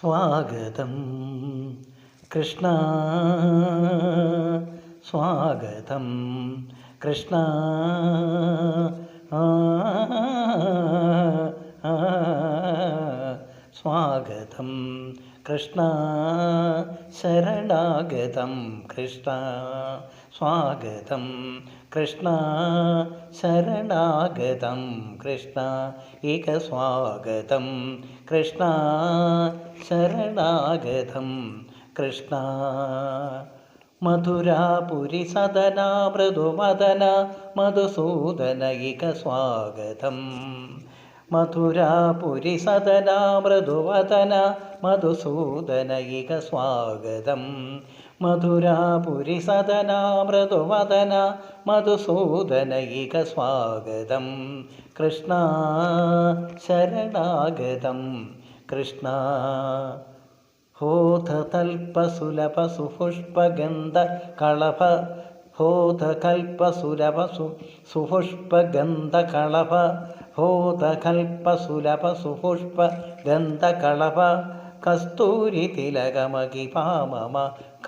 സ്വാഗതം കൃഷ്ണ, സ്വാഗതം കൃഷ്ണ. ആ, ആ, സ്വാഗതം കൃഷ്ണ, ശരണാഗതം കൃഷ്ണ. സ്വാഗതം കൃഷ്ണ, ശരണാഗതം കൃഷ്ണ. ഏക സ്വാഗതം കൃഷ്ണ, ശരണാഗതം കൃഷ്ണ. മധുരാപുരി സദന മൃദുമദന മധുസൂദന ഇക സ്വാഗതം. മധുരാപുരി സദന മൃദുവദന മധുസൂദന ഇക സ്വാഗതം. മധുരാപുരി സദന മൃദുവദന മധുസൂദന ഇക സ്വാഗതം കൃഷ്ണ, ശരണാഗതം കൃഷ്ണ. ഹോതകൽപസുലഭസുപുഷ്പഗന്ധ കളഭ ഹോതകൽപസുലഭസുപുഷ്പഗന്ധകളഭ ഹോതകൽപസുലഭസുപുഷ്പഗന്ധകളഭ കസ്തൂരി തിലകമഹിപാമമ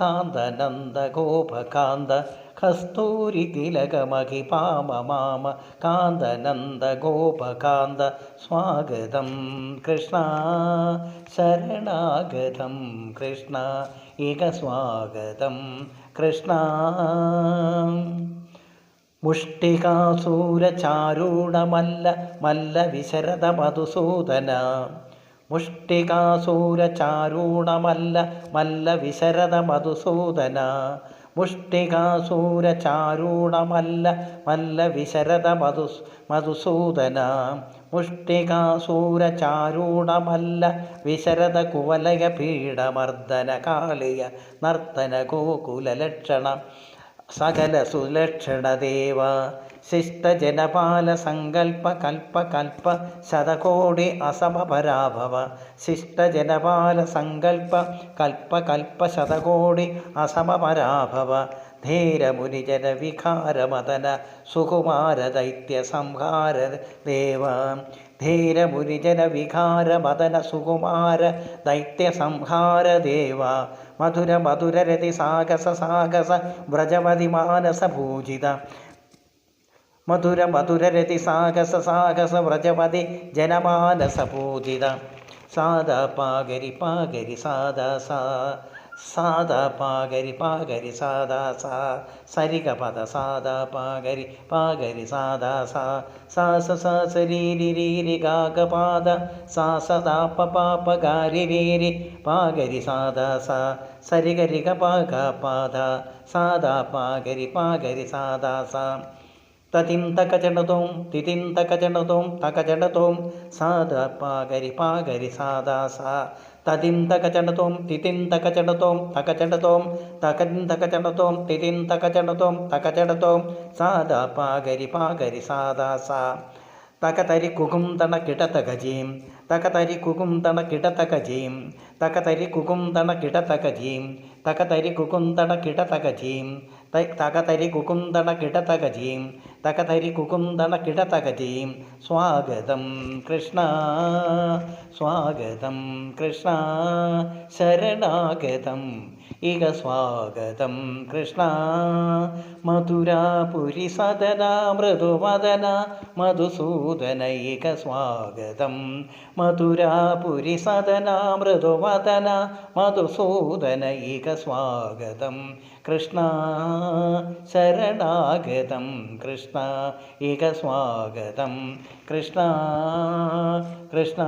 കാന്തനന്ദ ഗോപകാന്ത. കസ്തൂരി തിലകമഹിപാമമാമ കാന്തനന്ദ ഗോപകാന്ത. സ്വാഗതം കൃഷ്ണ, ശരണാഗതം കൃഷ്ണ. ഏക സ്വാഗതം കൃഷ്ണ. മുഷ്ടികാസൂരചാരൂഢമല്ല മല്ല വിശരദ മധുസൂദന. മുഷ്ടികാസൂരചാരൂഢമല്ല മല്ല വിശരദ മധുസൂദന. മുഷ്ടികാസൂരചാരൂഢമല്ല മല്ല വിശരദ മധുസൂദന. മുഷ്ടികാസൂരചാരൂഢമല്ല വിശരദ കുവലയ പീഠമർദ്ദന കാളിയ നർത്തന ഗോകുലലക്ഷണ സകല സുലക്ഷണ ദേവ. ശിഷ്ടജനപാല സങ്കൽപ്പ കൽപ്പ കൽപ്പ ശതകോടി അസമപരാഭവ. ശിഷ്ടജനപാല സങ്കൽപ്പ കൽപ്പ കൽപ്പ ശതകോടി അസമപരാഭവ. ധീരമുനിജന വികാരമദന സുകുമാര ദൈത്യ സംഹാര ദേവ. ധീരമുനിജന വികാരമദന സുകുമാര ദൈത്യ സംഹാര ദേവ. മധുര മധുരരതി സാഗസ സാഗസ വ്രജമതി മാനസ പൂജിത. മധുര മധുരരതി സാഗസ സാഗസ വ്രജമതി ജനമാനസ പൂജിത. സാദാ പാഗരി പാഗരി സാദാ സാ സാദാ പാഗരി പാഗരി സാദാ സാ സരിഗ പദ സാദാ പാഗരി പാഗരി സാദാ സാ സാ സ സാ സരീരി രീരി ഗാഗ പാദ സാ സദാ പാപ ഗാരി രീരി പാഗരി സാദാ സാ സരിഗരി ഗ പാഗ പാദ സാദാ പാഗരി പാഗരി സാദാ സാ. തതിം തകചണതോം തിതിം തകചണതോം തകചണതോം സാദാ പാഗരി പാഗരി സാദാ സാ. തതിം തകചണതോം തിതിം തകചണതോം തകചണതോം തകിം തകചണതോം തിതിം തകചണതോം തകചണതോം സാദാ പാഗരി പാഗരി സാദാ സാ. തകതരി കുകും തണ കിടതകജീം തകതരി കുകും തണ കിടതകജീം തകതരി കുകും തണ കിടതകജീം തകതരി കുകും തണ കിടതകജീം തകതരി കുകും തണ കിടതകജീം തകതരി കുകും തണ കിടതകജീം. സ്വാഗതം കൃഷ്ണ, സ്വാഗതം കൃഷ്ണ, ശരണാഗതം ഇക സ്വാഗതം കൃഷ്ണ. മധുരാപുരി സദന മൃദുമദന മധുസൂദന ഇക സ്വാഗതം. മധുരാപുരി സദന മൃദുമദന മധുസൂദന ഇക സ്വാഗതം കൃഷ്ണ, ശരണാഗതം കൃഷ്ണ. ഏക സ്വാഗതം കൃഷ്ണ, കൃഷ്ണ.